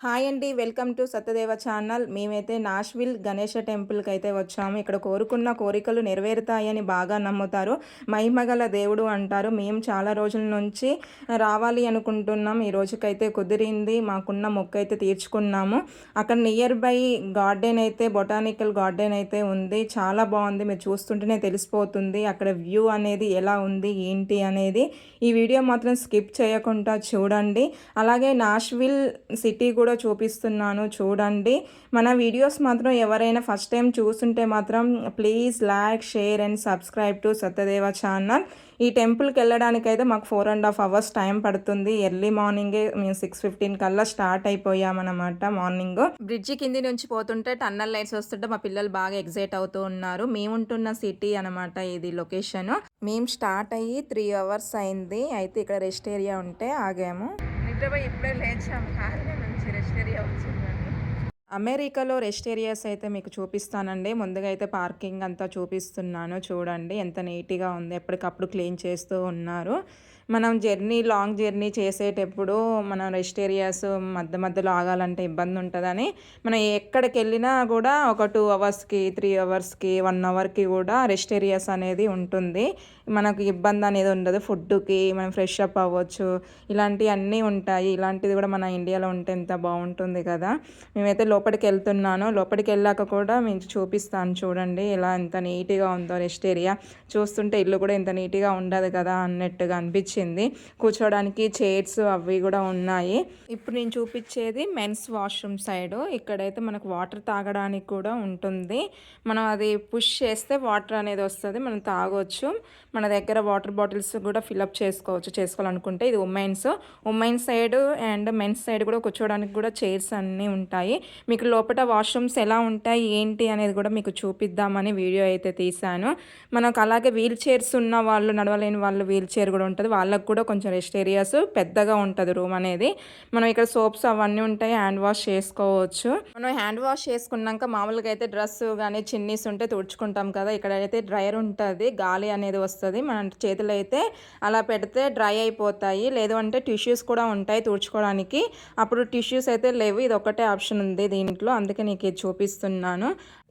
Hi అండి. Welcome to Satyadeva channel. మేమైతే Nashville Ganesha టెంపుల్‌కి అయితే వచ్చాము. ఇక్కడ కోరుకున్న కోరికలు నెరవేరుతాయని బాగా నమ్ముతారు. మహిమగల దేవుడు అంటారు. మేము చాలా రోజుల నుంచి రావాలి అనుకుంటున్నాం. ఈ రోజుకైతే కుదిరింది. మాకున్న మొక్కైతే తీర్చుకున్నాము. అక్కడ నియర్ బై గార్డెన్ అయితే బొటానికల్ గార్డెన్ అయితే ఉంది. చాలా బాగుంది. మీరు చూస్తుంటేనే తెలిసిపోతుంది. అక్కడ వ్యూ అనేది ఎలా ఉంది ఏంటి అనేది. ఈ వీడియో మాత్రం స్కిప్ చేయకుండా చూడండి. అలాగే నాష్విల్ సిటీ కూడా చూపిస్తున్నాను చూడండి. మన వీడియోస్ మాత్రం ఎవరైనా ఫస్ట్ టైం చూస్తుంటే మాత్రం please like, share and subscribe to Satyadeva channel. ఈ టెంపుల్కి వెళ్ళడానికైతే మాకు 4.5 hours టైం పడుతుంది. ఎర్లీ మార్నింగే మేము 6:15 కల్లా స్టార్ట్ అయిపోయామన్నమాట. మార్నింగ్ బ్రిడ్జి కింది నుంచి పోతుంటే టన్నల్ లైట్స్ వస్తుంటే మా పిల్లలు బాగా ఎగ్జైట్ అవుతూ ఉన్నారు. మేముంటున్న సిటీ అనమాట ఇది లొకేషన్. మేము స్టార్ట్ అయ్యి 3 hours అయింది. అయితే ఇక్కడ రెస్ట్ ఏరియా ఉంటే ఆగాము. నిద్రపోయి ఇప్పుడే లేచాము. కారణమే మంచి రెస్ట్ ఏరియా వచ్చిందండి. అమెరికాలో రెస్ట్ ఏరియాస్ అయితే మీకు చూపిస్తానండి. ముందుగా అయితే పార్కింగ్ అంతా చూపిస్తున్నాను చూడండి. ఎంత నీట్గా ఉంది. ఎప్పటికప్పుడు క్లీన్ చేస్తూ ఉన్నారు. మనం లాంగ్ జర్నీ చేసేటప్పుడు మనం రెస్ట్ ఏరియాస్ మధ్య మధ్యలో ఆగాలంటే ఇబ్బంది ఉంటుందని మనం ఎక్కడికి వెళ్ళినా కూడా ఒక 2 hours-కి 3 hours-కి 1 hour-కి కూడా రెస్ట్ ఏరియాస్ అనేది ఉంటుంది. మనకు ఇబ్బంది అనేది ఉండదు. ఫుడ్కి మనం ఫ్రెష్ అప్ అవ్వచ్చు. ఇలాంటివి అన్నీ ఉంటాయి. ఇలాంటిది కూడా మన ఇండియాలో ఉంటే ఎంత బాగుంటుంది కదా. మేమైతే లోపలికి వెళ్తున్నాను. లోపలికి వెళ్ళాక కూడా మీకు చూపిస్తాను చూడండి. ఇలా ఎంత నీట్గా ఉందో రెస్ట్ ఏరియా. చూస్తుంటే ఇల్లు కూడా ఇంత నీట్గా ఉండదు కదా అన్నట్టుగా అనిపించింది. కూర్చోడానికి చైర్స్ అవి కూడా ఉన్నాయి. ఇప్పుడు నేను చూపించేది మెన్స్ వాష్రూమ్ సైడ్. ఇక్కడైతే మనకు వాటర్ తాగడానికి కూడా ఉంటుంది. మనం అది పుష్ చేస్తే వాటర్ అనేది వస్తుంది. మనం తాగొచ్చు. మన దగ్గర వాటర్ బాటిల్స్ కూడా ఫిల్అప్ చేసుకోవాలనుకుంటే. ఇది women's side and men's side కూడా కూర్చోడానికి కూడా చైర్స్ అన్నీ ఉంటాయి. మీకు లోపల వాష్రూమ్స్ ఎలా ఉంటాయి ఏంటి అనేది కూడా మీకు చూపిద్దామని వీడియో అయితే తీశాను. మనకు అలాగే వీల్ చైర్స్ ఉన్న వాళ్ళు, నడవలేని వాళ్ళు వీల్ చైర్ కూడా ఉంటుంది. వాళ్ళకు కూడా కొంచెం రెస్ట్ ఏరియాస్ పెద్దగా ఉంటుంది రూమ్ అనేది. మనం ఇక్కడ సోప్స్ అవన్నీ ఉంటాయి. హ్యాండ్ వాష్ చేసుకోవచ్చు. మనం హ్యాండ్ వాష్ చేసుకున్నాక మామూలుగా అయితే డ్రెస్ కానీ చిన్నీస్ ఉంటే తుడుచుకుంటాం కదా. ఇక్కడ అయితే డ్రైయర్ ఉంటుంది. గాలి అనేది వస్తుంది. మన చేతులు అయితే అలా పెడితే డ్రై అయిపోతాయి. లేదు అంటే టిష్యూస్ కూడా ఉంటాయి తుడుచుకోవడానికి. అప్పుడు టిష్యూస్ అయితే లేవు. ఇది ఒకటే ఆప్షన్ ఉంది దీంట్లో. అందుకే నీకు ఇది చూపిస్తున్నాను.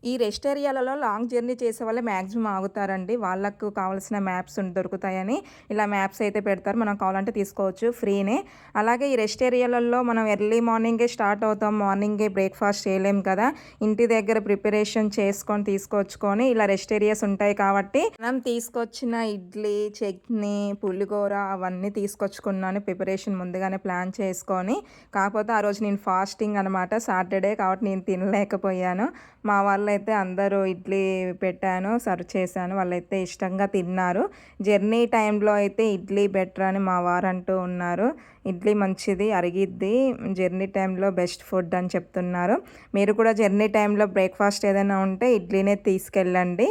ఈ రెస్ట్ ఏరియాలలో లాంగ్ జర్నీ చేసే వాళ్ళే మ్యాక్సిమం ఆగుతారండి. వాళ్ళకు కావాల్సిన మ్యాప్స్ దొరుకుతాయని ఇలా మ్యాప్స్ అయితే పెడతారు. మనం కావాలంటే తీసుకోవచ్చు, ఫ్రీనే. అలాగే ఈ రెస్ట్ ఏరియాలలో మనం ఎర్లీ మార్నింగే స్టార్ట్ అవుతాం. మార్నింగే బ్రేక్ఫాస్ట్ చేయలేం కదా. ఇంటి దగ్గర ప్రిపరేషన్ చేసుకొని తీసుకొచ్చుకొని ఇలా రెస్ట్ ఏరియాస్ ఉంటాయి కాబట్టి మనం తీసుకొచ్చిన ఇడ్లీ, చట్నీ, పులిగూర అవన్నీ తీసుకొచ్చుకున్నాను. ప్రిపరేషన్ ముందుగానే ప్లాన్ చేసుకొని. కాకపోతే ఆ రోజు నేను ఫాస్టింగ్ అనమాట, సాటర్డే కాబట్టి నేను తినలేకపోయాను. మా వాళ్ళైతే అందరూ ఇడ్లీ పెట్టాను, సర్వ్ చేశాను. వాళ్ళైతే ఇష్టంగా తిన్నారు. జర్నీ టైంలో అయితే ఇడ్లీ బెటర్ అని మా వారు అంటూ ఉన్నారు. ఇడ్లీ మంచిది, అరిగిద్ది, జర్నీ టైంలో బెస్ట్ ఫుడ్ అని చెప్తున్నారు. మీరు కూడా జర్నీ టైంలో బ్రేక్ఫాస్ట్ ఏదైనా ఉంటే ఇడ్లీనే తీసుకెళ్ళండి.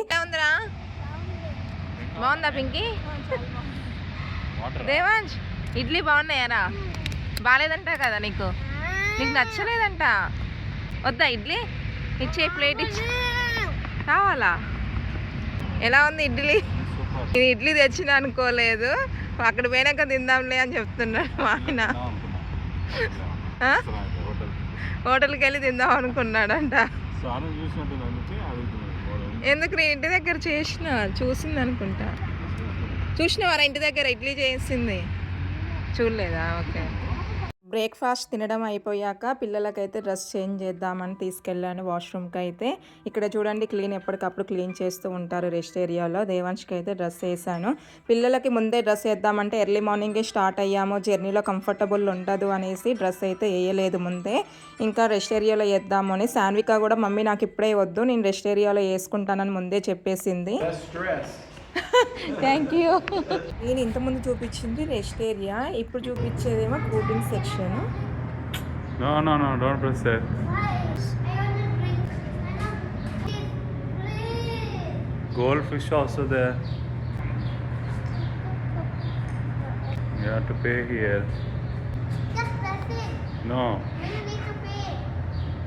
బాగుందా పింకీ? దేవాంశ్ ఇడ్లీ బాగున్నాయారా? బాగాలేదంట కదా నీకు నచ్చలేదంట. వద్దా ఇడ్లీ? ఇచ్చే ప్లేట్ ఇచ్చి కావాలా? ఎలా ఉంది ఇడ్లీ? నేను ఇడ్లీ తెచ్చిన అనుకోలేదు. అక్కడ పోయినాక తిందాంలే అని చెప్తున్నాడు మా ఆయన. హోటల్కి వెళ్ళి తిందాం అనుకున్నాడంట. ఎందుకు నేను ఇంటి దగ్గర చూసింది అనుకుంటా. చూసినవారా ఇంటి దగ్గర ఇడ్లీ చేసింది? చూడలేదా? ఓకే. బ్రేక్ఫాస్ట్ తినడం అయిపోయాక పిల్లలకైతే డ్రెస్ చేంజ్ చేద్దామని తీసుకెళ్ళాను వాష్రూమ్కి అయితే. ఇక్కడ చూడండి ఎప్పటికప్పుడు క్లీన్ చేస్తూ ఉంటారు రెస్ట్ ఏరియాలో. దేవాంష్కి అయితే డ్రెస్ వేసాను. పిల్లలకి ముందే డ్రెస్ వేద్దామంటే ఎర్లీ మార్నింగే స్టార్ట్ అయ్యాము. జర్నీలో కంఫర్టబుల్ ఉండదు అనేసి డ్రెస్ అయితే వేయలేదు ముందే. ఇంకా రెస్ట్ ఏరియాలో వేద్దాము అని. శాన్విక కూడా మమ్మీ నాకు ఇప్పుడే వద్దు, నేను రెస్ట్ ఏరియాలో వేసుకుంటానని ముందే చెప్పేసింది. Thank you. నేను ఇంతకుముందు చూపించింది రెస్ట్ ఏరియా, ఇప్పుడు చూపించేదేమో cool drink section. No, don't press that. Goldfish also there. You have to pay here. Just press it. No. You need to pay.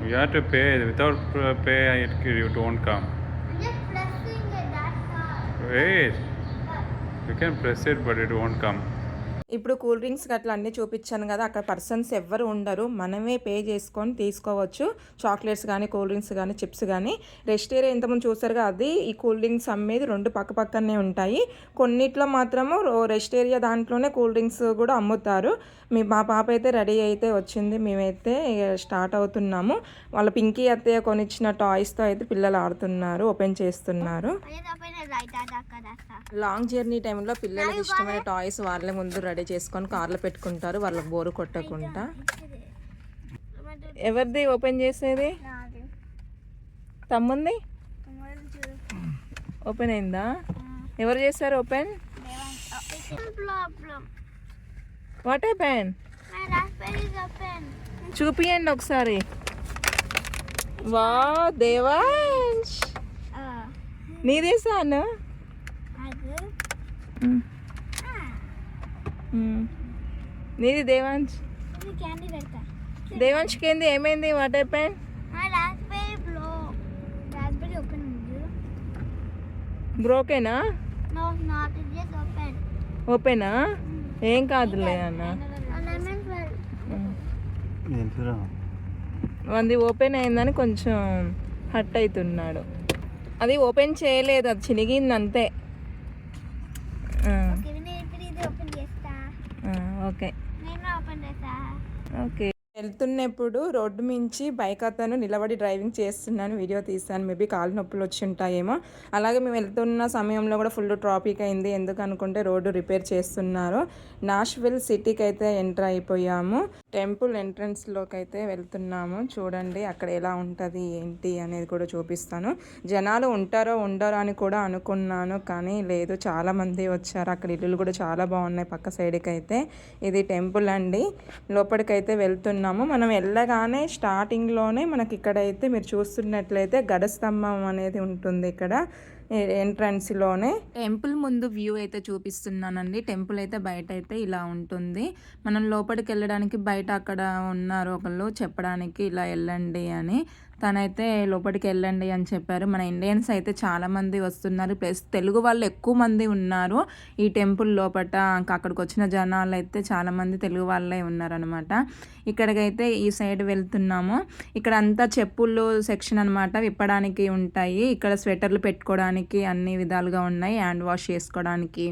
You have to pay. Without pay, you don't come. I'm just pressing it, that's all. Wait. You can press it, but it won't come. ఇప్పుడు cool drinks అట్లా అన్నీ చూపించాను కదా, అక్కడ persons ఎవ్వరు ఉండరు, మనమే pay చేసుకొని తీసుకోవచ్చు. చాక్లెట్స్ కానీ కూల్ డ్రింక్స్ కానీ చిప్స్ కానీ. రెస్ట్ ఏరియా ఇంతకుముందు చూసారుగా, అది ఈ కూల్ డ్రింక్స్ అమ్మేది రెండు పక్క పక్కనే ఉంటాయి. కొన్నిట్లో మాత్రము రెస్ట్ ఏరియా దాంట్లోనే కూల్ డ్రింక్స్ కూడా అమ్ముతారు. మా పాప అయితే రెడీ అయితే వచ్చింది, మేమైతే స్టార్ట్ అవుతున్నాము. వాళ్ళ పింకీ అత్తయ్య కొనిచ్చిన టాయ్స్తో అయితే పిల్లలు ఆడుతున్నారు, ఓపెన్ చేస్తున్నారు. లాంగ్ జర్నీ టైంలో పిల్లలకి ఇష్టమైన టాయ్స్ వాళ్ళే ముందు రెడీ చేసుకొని కార్లో పెట్టుకుంటారు, వాళ్ళకి బోరు కొట్టకుండా. ఎవరిది ఓపెన్ చేసేది? తమ్ముంది ఓపెన్ అయిందా? ఎవరు చేస్తారు open? Problem. What happen? My raspberry is open. చూపియండి ఒకసారి. వా దేవాంశ్, నీదేసాను. నీది దేవాంశ్. Candy పెడతా. దేవాంశ్కి ఏంది, ఏమైంది? What happen? My raspberry blow. Raspberry open ఉంది. బ్రోకేనా? No, not. It's just open. ఓపెనా? ఏం కాదులే అన్న. Lemon well. అది ఓపెన్ అయిందని కొంచెం హట్ అవుతున్నాడు. అది ఓపెన్ చేయలేదు, అది చినిగింది అంతే. Okay, నేను ఇది ఓపెన్ చేస్తా. ఓకే నేను ఓపెన్ చేస్తా. ఓకే. వెళ్తున్నప్పుడు రోడ్డు మించి బైక్ అతను నిలబడి డ్రైవింగ్ చేస్తున్నాను, వీడియో తీసాను. మేబీ కాళ్ళు నొప్పులు వచ్చి ఉంటాయేమో. అలాగే మేము వెళ్తున్న సమయంలో కూడా ఫుల్ ట్రాఫిక్ అయింది, ఎందుకు అనుకుంటే రోడ్డు రిపేర్ చేస్తున్నారు. నాష్విల్ సిటీకి అయితే ఎంటర్ అయిపోయాము. టెంపుల్ ఎంట్రన్స్లోకి అయితే వెళ్తున్నాము. చూడండి అక్కడ ఎలా ఉంటుంది ఏంటి అనేది కూడా చూపిస్తాను. జనాలు ఉంటారో ఉండరో అని కూడా అనుకున్నాను, కానీ లేదు, చాలామంది వచ్చారు. అక్కడ ఇల్లులు కూడా చాలా బాగున్నాయి పక్క సైడ్కి అయితే. ఇది టెంపుల్ అండి, లోపలికైతే వెళ్తున్నాము. మనం వెళ్ళగానే స్టార్టింగ్లోనే మనకి ఇక్కడైతే మీరు చూస్తున్నట్లయితే గడస్తంభం అనేది ఉంటుంది ఇక్కడ ఎంట్రన్స్లోనే. టెంపుల్ ముందు వ్యూ అయితే చూపిస్తున్నానండి. టెంపుల్ అయితే బయట అయితే ఇలా ఉంటుంది. మనం లోపలికి వెళ్ళడానికి బయట అక్కడ ఉన్నారు ఒకళ్ళు చెప్పడానికి, ఇలా వెళ్ళండి అని. తనైతే లోపలికి వెళ్ళండి అని చెప్పారు. మన ఇండియన్స్ అయితే చాలామంది వస్తున్నారు, ప్లస్ తెలుగు వాళ్ళు ఎక్కువ మంది ఉన్నారు ఈ టెంపుల్ లోపల. అక్కడికి వచ్చిన జనాలు అయితే చాలామంది తెలుగు వాళ్ళే ఉన్నారనమాట. ఇక్కడికైతే ఈ సైడ్ వెళ్తున్నాము. ఇక్కడ అంతా చెప్పులు సెక్షన్ అనమాట, విప్పడానికి ఉంటాయి. ఇక్కడ స్వెటర్లు పెట్టుకోవడానికి అన్ని విధాలుగా ఉన్నాయి, హ్యాండ్ వాష్ చేసుకోవడానికి,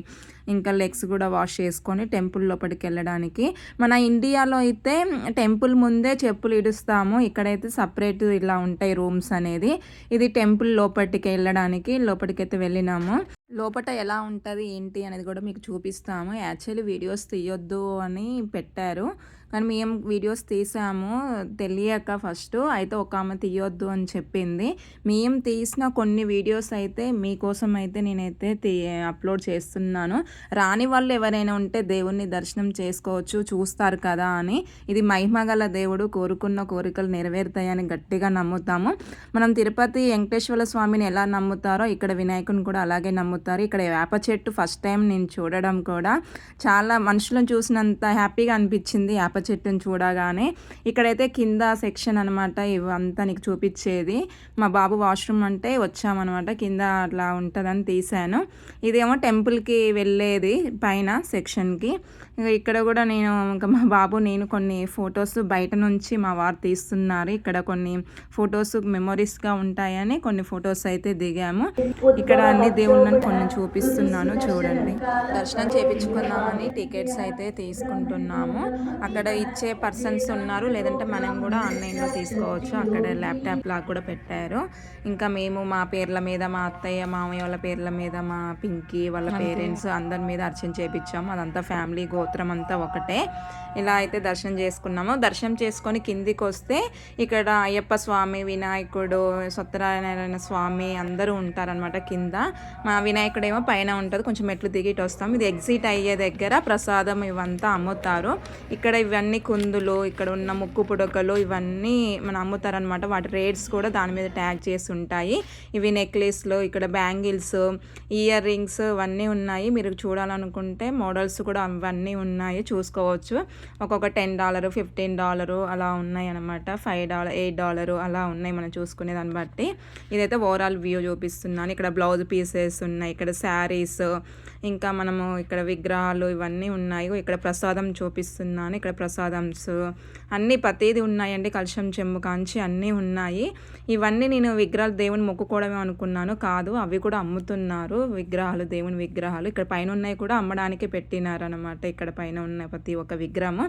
ఇంకా లెగ్స్ కూడా వాష్ చేసుకొని టెంపుల్ లోపలికి వెళ్ళడానికి. మన ఇండియాలో అయితే టెంపుల్ ముందే చెప్పులు ఇడుస్తాము, ఇక్కడైతే సపరేట్ ఇలా ఉంటాయి రూమ్స్ అనేది. ఇది టెంపుల్ లోపలికి వెళ్ళడానికి. లోపలికైతే వెళ్ళినాము. లోపల ఎలా ఉంటుంది ఏంటి అనేది కూడా మీకు చూపిస్తాము. యాక్చువల్లీ వీడియోస్ తీయొద్దు అని పెట్టారు, కానీ మేము వీడియోస్ తీసాము తెలియక ఫస్ట్. అయితే ఒక ఆమె తీయొద్దు అని చెప్పింది. మేము తీసిన కొన్ని వీడియోస్ అయితే మీకోసం అయితే నేనైతే అప్లోడ్ చేస్తున్నాను. రాని వాళ్ళు ఎవరైనా ఉంటే దేవుణ్ణి దర్శనం చేసుకోవచ్చు, చూస్తారు కదా అని. ఇది మహిమగల దేవుడు, కోరుకున్న కోరికలు నెరవేరుతాయని గట్టిగా నమ్ముతాము. మనం తిరుపతి వెంకటేశ్వర స్వామిని ఎలా నమ్ముతారో ఇక్కడ వినాయకుని కూడా అలాగే నమ్ముతారు. ఇక్కడ వేప చెట్టు ఫస్ట్ టైం నేను చూడడం కూడా చాలా మనుషులను చూసినంత హ్యాపీగా అనిపించింది వేప చెట్టును చూడగానే. ఇక్కడైతే కింద సెక్షన్ అనమాట, ఇవంతా నీకు చూపించేది. మా బాబు వాష్రూమ్ అంటే వచ్చామన్నమాట, కింద అట్లా ఉంటుందని తీసాను. ఇదేమో టెంపుల్కి వెళ్ళేది పైన సెక్షన్కి. ఇక్కడ కూడా నేను ఇంకా మా బాబు నేను కొన్ని ఫొటోస్ బయట నుంచి మా వారు తీస్తున్నారు. ఇక్కడ కొన్ని ఫొటోస్ మెమొరీస్గా ఉంటాయని కొన్ని ఫొటోస్ అయితే దిగాము. ఇక్కడ అన్ని దేవుళ్ళని కొన్ని చూపిస్తున్నాను చూడండి. దర్శనం చేయించుకుందామని టికెట్స్ అయితే తీసుకుంటున్నాము. అక్కడ ఇచ్చే పర్సన్స్ ఉన్నారు, లేదంటే మనం కూడా ఆన్లైన్లో తీసుకోవచ్చు. అక్కడ ల్యాప్టాప్ లాగా కూడా పెట్టారు. ఇంకా మేము మా పేర్ల మీద, మా అత్తయ్య మామయ్య వాళ్ళ పేర్ల మీద, మా పింకీ వాళ్ళ పేరెంట్స్ అందరి మీద అర్చన చేయించాము. అదంతా ఫ్యామిలీ గోత్రం అంతా ఒకటే. ఇలా అయితే దర్శనం చేసుకున్నాము. దర్శనం చేసుకొని కిందికి వస్తే ఇక్కడ అయ్యప్ప స్వామి, వినాయకుడు, సత్యనారాయణ స్వామి అందరూ ఉంటారనమాట కింద. మా వినాయకుడు ఏమో పైన ఉంటుంది, కొంచెం మెట్లు దిగి ఇటు వస్తాం. ఇది ఎగ్జిట్ అయ్యే దగ్గర ప్రసాదం ఇవంతా అమ్ముతారు. ఇక్కడ ఇవి ఇవన్నీ కుందులు, ఇక్కడ ఉన్న ముక్కు పుడకలు ఇవన్నీ మనం అమ్ముతారనమాట. వాటి రేట్స్ కూడా దాని మీద ట్యాగ్ చేసి ఉంటాయి. ఇవి నెక్లెస్లు, ఇక్కడ బ్యాంగిల్స్, ఇయర్ రింగ్స్ ఇవన్నీ ఉన్నాయి. మీరు చూడాలనుకుంటే మోడల్స్ కూడా అవన్నీ ఉన్నాయి, చూసుకోవచ్చు. ఒక్కొక్క $10, $15 అలా ఉన్నాయి అనమాట. $5, $8 అలా ఉన్నాయి మనం చూసుకునే దాన్ని బట్టి. ఇదైతే ఓవరాల్ వ్యూ చూపిస్తున్నాను. ఇక్కడ బ్లౌజ్ పీసెస్ ఉన్నాయి, ఇక్కడ శారీస్, ఇంకా మనము ఇక్కడ విగ్రహాలు ఇవన్నీ ఉన్నాయి. ఇక్కడ ప్రసాదం చూపిస్తున్నాను. ఇక్కడ ప్రసాదమ్స్ అన్నీ ప్రతిదీ ఉన్నాయండి. కలశం చెంబు కాంచి అన్నీ ఉన్నాయి. ఇవన్నీ నేను విగ్రహాలు దేవుని మొక్కుకోవడమే అనుకున్నాను, కాదు అవి కూడా అమ్ముతున్నారు విగ్రహాలు, దేవుని విగ్రహాలు. ఇక్కడ పైన ఉన్నాయి కూడా అమ్మడానికి పెట్టినారనమాట. ఇక్కడ పైన ఉన్న ప్రతి ఒక్క విగ్రహము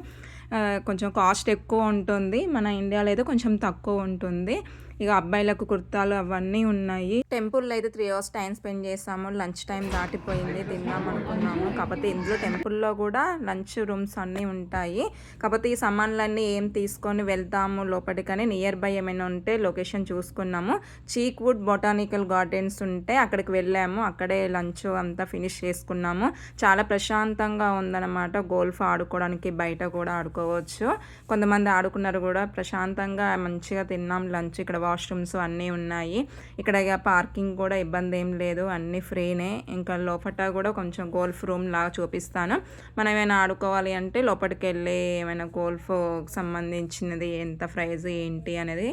కొంచెం కాస్ట్ ఎక్కువ ఉంటుంది, మన ఇండియాలో అయితే కొంచెం తక్కువ ఉంటుంది. ఇక అబ్బాయిలకు కుర్తాలు అవన్నీ ఉన్నాయి. టెంపుల్లో అయితే 3 hours టైం స్పెండ్ చేసాము. లంచ్ టైం దాటిపోయింది, తిందాం అనుకున్నాము. కాకపోతే ఇందులో టెంపుల్లో కూడా లంచ్ రూమ్స్ అన్నీ ఉంటాయి. కాకపోతే ఈ సామాన్లన్నీ ఏం తీసుకొని వెళ్తాము లోపలికని నియర్ బై ఏమైనా ఉంటే లొకేషన్ చూసుకున్నాము. చీక్వుడ్ బొటానికల్ గార్డెన్స్ ఉంటే అక్కడికి వెళ్ళాము. అక్కడే లంచ్ అంతా ఫినిష్ చేసుకున్నాము. చాలా ప్రశాంతంగా ఉందన్నమాట. గోల్ఫ్ ఆడుకోవడానికి బయట కూడా ఆడుకోవచ్చు. కొంతమంది ఆడుకున్నారు కూడా. ప్రశాంతంగా మంచిగా తిన్నాం లంచ్. ఇక్కడ వాష్రూమ్స్ అన్నీ ఉన్నాయి. ఇక్కడ పార్కింగ్ కూడా ఇబ్బంది ఏం లేదు, అన్నీ ఫ్రీనే. ఇంకా లోపల కూడా కొంచెం గోల్ఫ్ రూమ్ లాగా చూపిస్తాను. మనం ఏమైనా ఆడుకోవాలి అంటే లోపలికి వెళ్ళి ఏమైనా గోల్ఫ్ సంబంధించినది ఎంత ప్రైజ్ ఏంటి అనేది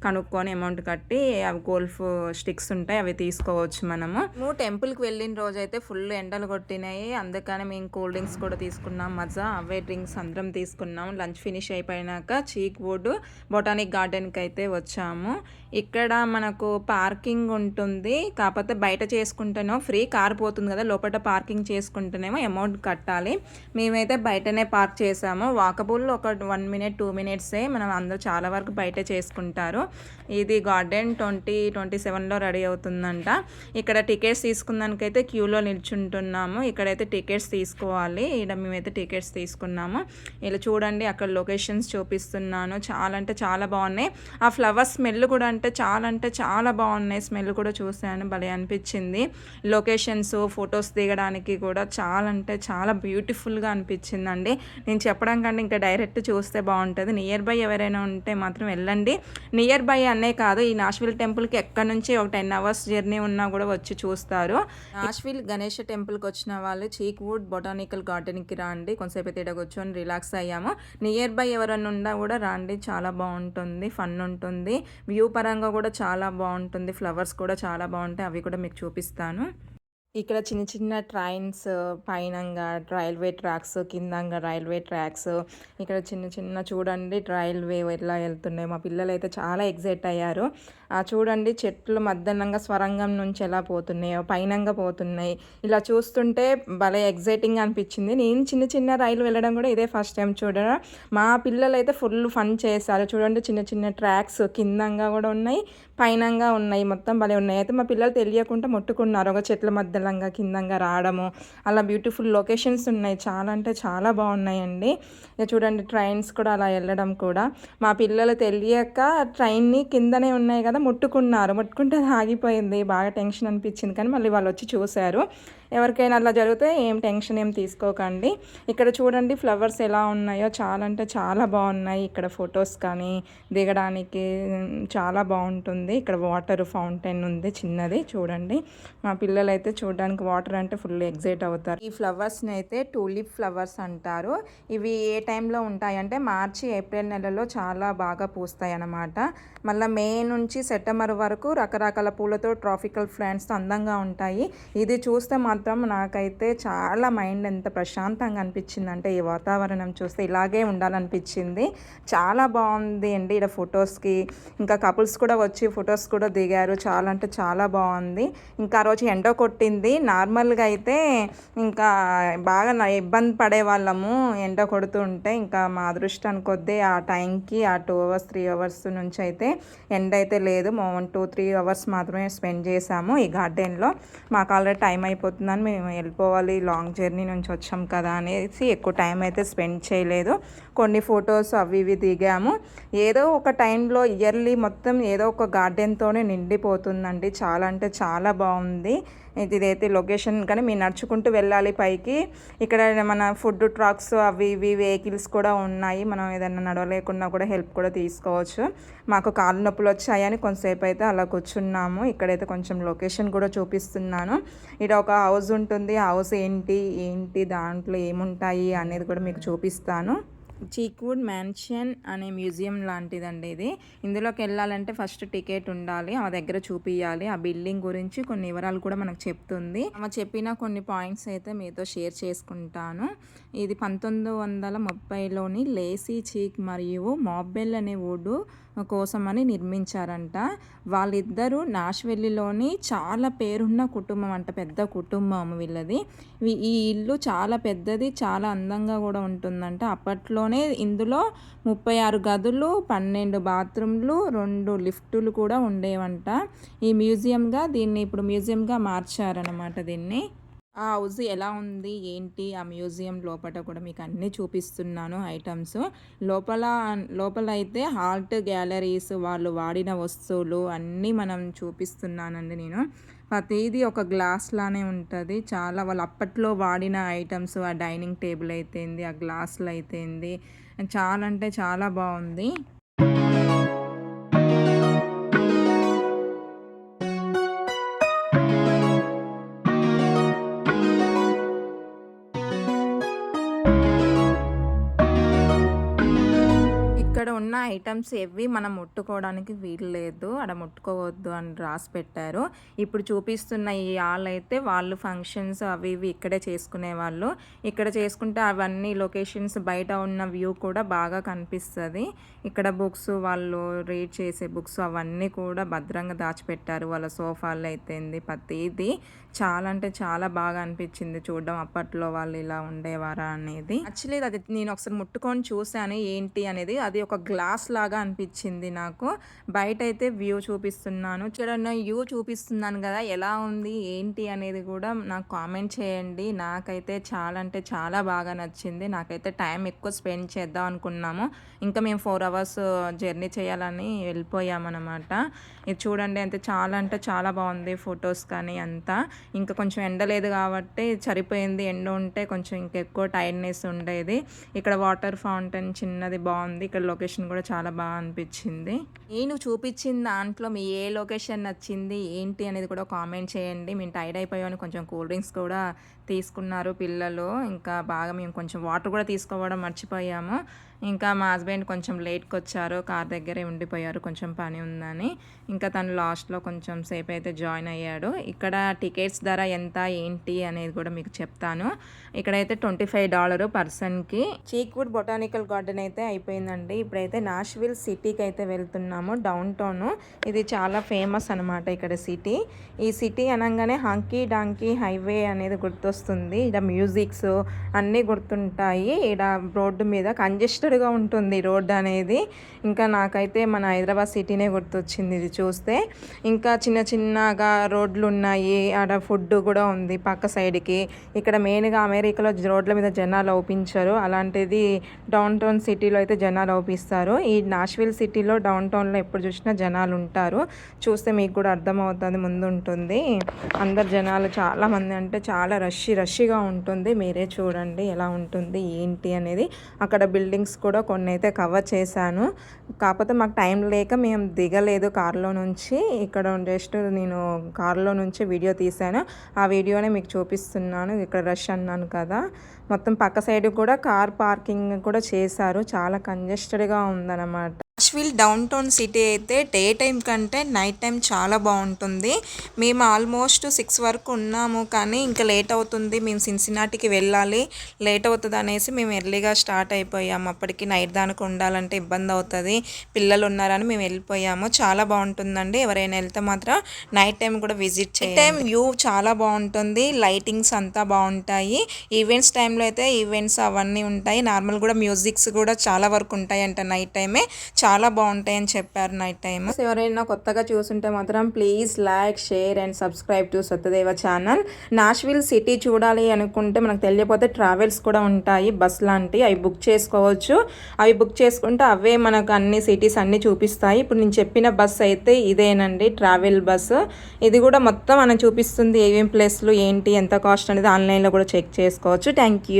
కనుక్కొని అమౌంట్ కట్టి అవి గోల్ఫ్ స్టిక్స్ ఉంటాయి, అవి తీసుకోవచ్చు మనము. టెంపుల్కి వెళ్ళిన రోజు అయితే ఫుల్ ఎండలు కొట్టినాయి, అందుకని మేము కూల్ డ్రింక్స్ కూడా తీసుకున్నాం. మజా అవే డ్రింక్స్ అందరం తీసుకున్నాం. లంచ్ ఫినిష్ అయిపోయినాక చీక్వుడ్ బొటానిక్ గార్డెన్కి అయితే వచ్చాము. ఇక్కడ మనకు పార్కింగ్ ఉంటుంది, కాకపోతే బయట చేసుకుంటేనో ఫ్రీ, కార్ పోతుంది కదా, లోపల పార్కింగ్ చేసుకుంటేనేమో అమౌంట్ కట్టాలి. మేమైతే బయటనే పార్క్ చేసాము. వాకబుల్ ఒక 1 minute 2 minutes మనం అందరూ చాలా వరకు బయట చేసుకుంటారు. ఇది గార్డెన్ 2027లో రెడీ అవుతుందంట. ఇక్కడ టికెట్స్ తీసుకున్నానికైతే క్యూలో నిల్చుంటున్నాము. ఇక్కడైతే టికెట్స్ తీసుకోవాలి. ఇక్కడ మేమైతే టికెట్స్ తీసుకున్నాము. ఇలా చూడండి, అక్కడ లొకేషన్స్ చూపిస్తున్నాను. చాలా అంటే చాలా బాగున్నాయి. ఆ ఫ్లవర్ స్మెల్ కూడా అంటే చాలా బాగున్నాయి. స్మెల్ కూడా చూసాను, భలే అనిపించింది. లొకేషన్స్ ఫొటోస్ దిగడానికి కూడా చాలా అంటే చాలా బ్యూటిఫుల్గా అనిపించిందండి. నేను చెప్పడం కంటే ఇంకా డైరెక్ట్ చూస్తే బాగుంటుంది. నియర్ బై ఎవరైనా ఉంటే మాత్రం వెళ్ళండి. నియర్ బై అనే కాదు, ఈ నాష్విల్ టెంపుల్కి ఎక్కడి నుంచి ఒక 10 hours జర్నీ ఉన్నా కూడా వచ్చి చూస్తారు. నాష్విల్ గణేష్ టెంపుల్కి వచ్చిన వాళ్ళు చీక్వుడ్ బొటానికల్ గార్డెన్కి రండి. కొంతసేపు అయితే ఇక్కడ కూర్చొని రిలాక్స్ అయ్యాము. నియర్ బై ఎవరైనా ఉన్నా కూడా రండి, చాలా బాగుంటుంది, ఫన్ ఉంటుంది. వ్యూ పరంగా కూడా చాలా బాగుంటుంది. ఫ్లవర్స్ కూడా చాలా బాగుంటాయి, అవి కూడా మీకు చూపిస్తాను. ఇక్కడ చిన్న చిన్న ట్రైన్స్, పైనంగా రైల్వే ట్రాక్స్, కిందంగా రైల్వే ట్రాక్స్. ఇక్కడ చిన్న చిన్న చూడండి రైల్వే ఎలా వెళ్తున్నాయి. మా పిల్లలు అయితే చాలా ఎగ్జైట్ అయ్యారు. చూడండి చెట్లు మధ్యనంగా స్వరంగం నుంచి ఎలా పోతున్నాయో, పైనంగా పోతున్నాయి. ఇలా చూస్తుంటే భలే ఎగ్జైటింగ్ అనిపించింది. నేను చిన్న చిన్న రైలు వెళ్ళడం కూడా ఇదే ఫస్ట్ టైం చూడడం. మా పిల్లలు అయితే ఫుల్ ఫన్ చేశారు. చూడండి చిన్న చిన్న ట్రాక్స్ కిందంగా కూడా ఉన్నాయి, పైనంగా ఉన్నాయి, మొత్తం భలే ఉన్నాయి. అయితే మా పిల్లలు తెలియకుండా ముట్టుకున్నారు. ఒక చెట్ల మధ్యలంగా కిందంగా రావడము, అలా బ్యూటిఫుల్ లొకేషన్స్ ఉన్నాయి. చాలా అంటే చాలా బాగున్నాయండి. ఇక చూడండి ట్రైన్స్ కూడా అలా వెళ్ళడం కూడా. మా పిల్లలు తెలియక ట్రైన్ని కిందనే ఉన్నాయి కదా ముట్టుకుంటే అది ఆగిపోయింది. బాగా టెన్షన్ అనిపించింది, కానీ మళ్ళీ వాళ్ళు వచ్చి చూశారు. ఎవరికైనా అలా జరిగితే టెన్షన్ ఏం తీసుకోకండి. ఇక్కడ చూడండి ఫ్లవర్స్ ఎలా ఉన్నాయో, చాలా అంటే చాలా బాగున్నాయి. ఇక్కడ ఫొటోస్ కానీ దిగడానికి చాలా బాగుంటుంది. ఇక్కడ వాటర్ ఫౌంటైన్ ఉంది చిన్నది, చూడండి. మా పిల్లలు అయితే చూడడానికి వాటర్ అంటే ఫుల్ ఎగ్జైట్ అవుతారు. ఈ ఫ్లవర్స్ని అయితే టూలిప్ ఫ్లవర్స్ అంటారు. ఇవి ఏ టైంలో ఉంటాయంటే మార్చి ఏప్రిల్ నెలలో చాలా బాగా పూస్తాయి అన్నమాట. మళ్ళీ మే నుంచి సెప్టెంబర్ వరకు రకరకాల పూలతో ట్రాపికల్ ప్లాంట్స్ అందంగా ఉంటాయి. ఇది చూస్తే మాత్రం నాకైతే చాలా మైండ్ ఎంత ప్రశాంతంగా అనిపించింది అంటే, ఈ వాతావరణం చూస్తే ఇలాగే ఉండాలనిపించింది. చాలా బాగుంది అండి. ఇక్కడ ఫొటోస్కి ఇంకా కపుల్స్ కూడా వచ్చి ఫొటోస్ కూడా దిగారు. చాలా అంటే చాలా బాగుంది. ఇంకా ఆ రోజు ఎండ కొట్టింది. నార్మల్గా అయితే ఇంకా బాగా ఇబ్బంది పడే వాళ్ళము ఎండ కొడుతూ ఉంటే. ఇంకా మా అదృష్టానికి కొద్దీ ఆ టైంకి ఆ 2 hours 3 hours నుంచి అయితే ఎండ అయితే లేదు. 1-2-3 hours మాత్రమే స్పెండ్ చేసాము ఈ గార్డెన్లో. మాకు ఆల్రెడీ టైం అయిపోతుందని మేము వెళ్ళిపోవాలి, లాంగ్ జర్నీ నుంచి వచ్చాం కదా అనేసి ఎక్కువ టైం అయితే స్పెండ్ చేయలేదు. కొన్ని ఫొటోస్ అవి ఇవి దిగాము. ఏదో ఒక టైంలో ఇయర్లీ మొత్తం ఏదో ఒక గార్డెన్తోనే నిండిపోతుందండి. చాలా అంటే చాలా బాగుంది. ఇదైతే లొకేషన్. కానీ మేము నడుచుకుంటూ వెళ్ళాలి పైకి. ఇక్కడ మన ఫుడ్ ట్రక్స్ అవి ఇవి వెహికల్స్ కూడా ఉన్నాయి. మనం ఏదైనా నడవలేకున్నా కూడా హెల్ప్ కూడా తీసుకోవచ్చు. మాకు కాళ్ళు నొప్పులు వచ్చాయని కొంతసేపు అయితే అలా కూర్చున్నాము. ఇక్కడైతే కొంచెం లొకేషన్ కూడా చూపిస్తున్నాను. ఇక్కడ ఒక హౌస్ ఉంటుంది. హౌస్ ఏంటి దాంట్లో ఏముంటాయి అనేది కూడా మీకు చూపిస్తాను. చీక్వుడ్ మ్యాన్షన్ అనే మ్యూజియం లాంటిదండి ఇది. ఇందులోకి వెళ్ళాలంటే ఫస్ట్ టికెట్ ఉండాలి. ఆ దగ్గర చూపియాలి. ఆ బిల్డింగ్ గురించి కొన్ని వివరాలు కూడా మనకు చెప్తుంది. ఆమె చెప్పిన కొన్ని పాయింట్స్ అయితే మీతో షేర్ చేసుకుంటాను. ఇది 1930లోని లేసీ చీక్ మరియు మాబ్బెల్ అనే వుడ్ కోసమని నిర్మించారంట. వాళ్ళిద్దరూ నాష్విల్లీలోని చాలా పేరున్న కుటుంబం అంట. పెద్ద కుటుంబం వీళ్ళది. ఈ ఇల్లు చాలా పెద్దది, చాలా అందంగా కూడా ఉంటుందంట. అప్పట్లోనే ఇందులో 36 గదులు, 12 బాత్రూమ్లు, 2 లిఫ్టులు కూడా ఉండేవంట. ఈ మ్యూజియంగా దీన్ని ఇప్పుడు మ్యూజియంగా మార్చారనమాట దీన్ని. ఆ హౌస్ ఎలా ఉంది ఏంటి ఆ మ్యూజియం లోపల కూడా మీకు అన్నీ చూపిస్తున్నాను ఐటమ్స్. లోపల అయితే ఆర్ట్ గ్యాలరీస్, వాళ్ళు వాడిన వస్తువులు అన్నీ మనం చూపిస్తున్నానండి నేను. ప్రతిదీ ఒక గ్లాస్ లానే ఉంటుంది. చాలా వాళ్ళు అప్పట్లో వాడిన ఐటమ్స్, ఆ డైనింగ్ టేబుల్ అయితేంది, ఆ గ్లాసులు అయితేంది, చాలా అంటే చాలా బాగుంది. ఇక్కడ ఉన్న ఐటమ్స్ ఏవి మనం ముట్టుకోవడానికి వీలు లేదు. అక్కడ ముట్టుకోవద్దు అని రాసి పెట్టారు. ఇప్పుడు చూపిస్తున్న ఈ హాల్ అయితే వాళ్ళు ఫంక్షన్స్ అవి ఇవి ఇక్కడే చేసుకునేవాళ్ళు. ఇక్కడ చేసుకుంటే అవన్నీ లొకేషన్స్ బయట ఉన్న వ్యూ కూడా బాగా కనిపిస్తుంది. ఇక్కడ బుక్స్, వాళ్ళు రీడ్ చేసే బుక్స్ అవన్నీ కూడా భద్రంగా దాచిపెట్టారు. వాళ్ళ సోఫాలు అయితేంది ప్రతిదీ చాలా అంటే చాలా బాగా అనిపించింది చూడడం. అప్పట్లో వాళ్ళు ఇలా ఉండేవారా అనేది. యాక్చువల్లీ అది నేను ఒకసారి ముట్టుకొని చూశాను ఏంటి అనేది. అది ఒక గ్లాస్ లాగా అనిపించింది నాకు. బయట అయితే వ్యూ చూపిస్తున్నాను. చూడండి వ్యూ చూపిస్తున్నాను కదా, ఎలా ఉంది ఏంటి అనేది కూడా నాకు కామెంట్ చేయండి. నాకైతే చాలా అంటే చాలా బాగా నచ్చింది. నాకైతే టైం ఎక్కువ స్పెండ్ చేద్దాం అనుకున్నాము. ఇంకా మేము 4 hours జర్నీ చేయాలని వెళ్ళిపోయామన్నమాట. ఇది చూడండి అంటే చాలా బాగుంది. ఫొటోస్ కానీ అంతా. ఇంకా కొంచెం ఎండ లేదు కాబట్టి సరిపోయింది. ఎండ ఉంటే కొంచెం ఇంకెక్కువ టైర్డ్నెస్ ఉండేది. ఇక్కడ వాటర్ ఫౌంటైన్ చిన్నది బాగుంది. ఇక్కడ లొకేషన్ కూడా చాలా బాగా అనిపించింది. నేను చూపించిన దాంట్లో మీ ఏ లొకేషన్ నచ్చింది ఏంటి అనేది కూడా కామెంట్ చేయండి. మేము టైర్డ్ అయిపోయామని కొంచెం కూల్ డ్రింక్స్ కూడా తీసుకున్నారు పిల్లలు. ఇంకా బాగా మేము కొంచెం వాటర్ కూడా తీసుకోవడం మర్చిపోయాము. ఇంకా మా హస్బెండ్ కొంచెం లేట్కి వచ్చారు. కార్ దగ్గరే ఉండిపోయారు, కొంచెం పని ఉందని. ఇంకా తను లాస్ట్లో కొంచెం సేపు అయితే జాయిన్ అయ్యాడు. ఇక్కడ టికెట్స్ ధర ఎంత ఏంటి అనేది కూడా మీకు చెప్తాను. ఇక్కడైతే $25 పర్సన్కి. చీక్వుడ్ బొటానికల్ గార్డెన్ అయితే అయిపోయిందండి. ఇప్పుడైతే నాష్విల్ సిటీకి అయితే వెళ్తున్నాము. డౌన్ టౌన్ ఇది చాలా ఫేమస్ అనమాట ఇక్కడ సిటీ. ఈ సిటీ అనగానే హంకీ డాంకీ హైవే అనేది గుర్తొస్తుంది. ఇక్కడ మ్యూజిక్స్ అన్నీ గుర్తుంటాయి. ఇక్కడ రోడ్డు మీద కంజెస్టెడ్గా ఉంటుంది రోడ్డు అనేది. ఇంకా నాకైతే మన హైదరాబాద్ సిటీనే గుర్తొచ్చింది ఇది చూస్తే. ఇంకా చిన్నగా రోడ్లు ఉన్నాయి. ఆడ ఫుడ్ కూడా ఉంది పక్క సైడ్కి. ఇక్కడ మెయిన్గా అమెరికాలో రోడ్ల మీద జనాలు అవుపించారు. అలాంటిది డౌన్ టౌన్ సిటీలో అయితే జనాలు అవుపిస్తారు. ఈ నాష్విల్ సిటీలో డౌన్ టౌన్లో ఎప్పుడు చూసినా జనాలు ఉంటారు. చూస్తే మీకు కూడా అర్థమవుతుంది. ముందు ఉంటుంది అందరు జనాలు చాలామంది, అంటే చాలా రష్గా ఉంటుంది. మీరే చూడండి ఎలా ఉంటుంది ఏంటి అనేది. అక్కడ బిల్డింగ్స్ కూడా కొన్ని అయితే కవర్ చేశాను. కాకపోతే మాకు టైం లేక మేము దిగలేదు కార్లో నుంచి. ఇక్కడ జస్ట్ నేను కార్లో నుంచి వీడియో తీశాను. ఆ వీడియోనే మీకు చూపిస్తున్నాను. ఇక్కడ రష్ అన్నాను కదా, మొత్తం పక్క సైడ్ కూడా కార్ పార్కింగ్ కూడా చేశారు. చాలా కంజెస్టెడ్గా ఉందన్నమాట. నాష్విల్ డౌన్ టౌన్ సిటీ అయితే డే టైం కంటే నైట్ టైం చాలా బాగుంటుంది. మేము ఆల్మోస్ట్ 6 వరకు ఉన్నాము, కానీ ఇంకా లేట్ అవుతుంది. మేము సిన్సినాటికి వెళ్ళాలి, లేట్ అవుతుంది అనేసి మేము ఎర్లీగా స్టార్ట్ అయిపోయాము. అప్పటికి నైట్ దానికి ఉండాలంటే ఇబ్బంది అవుతుంది, పిల్లలు ఉన్నారని మేము వెళ్ళిపోయాము. చాలా బాగుంటుందండి. ఎవరైనా వెళ్తే మాత్రం నైట్ టైం కూడా విజిట్ చేయండి. టైం వ్యూ చాలా బాగుంటుంది. లైటింగ్స్ అంతా బాగుంటాయి. ఈవెంట్స్ టైంలో అయితే ఈవెంట్స్ అవన్నీ ఉంటాయి. నార్మల్ కూడా మ్యూజిక్స్ కూడా చాలా వరకు ఉంటాయి అంట నైట్ టైమే. చాలా చాలా బాగుంటాయని చెప్పారు నైట్ టైం. ఎవరైనా కొత్తగా చూస్తుంటే మాత్రం please like, share and subscribe to Satyadeva channel. Nashville city చూడాలి అనుకుంటే మనకు తెలియకపోతే ట్రావెల్స్ కూడా ఉంటాయి, బస్ లాంటివి, అవి బుక్ చేసుకోవచ్చు. అవి బుక్ చేసుకుంటే అవే మనకు అన్ని సిటీస్ అన్నీ చూపిస్తాయి. ఇప్పుడు నేను చెప్పిన బస్ అయితే ఇదేనండి, ట్రావెల్ బస్. ఇది కూడా మొత్తం మనం చూపిస్తుంది ఏమేం ప్లేస్లు ఏంటి, ఎంత కాస్ట్ అనేది ఆన్లైన్లో కూడా చెక్ చేసుకోవచ్చు. Thank you.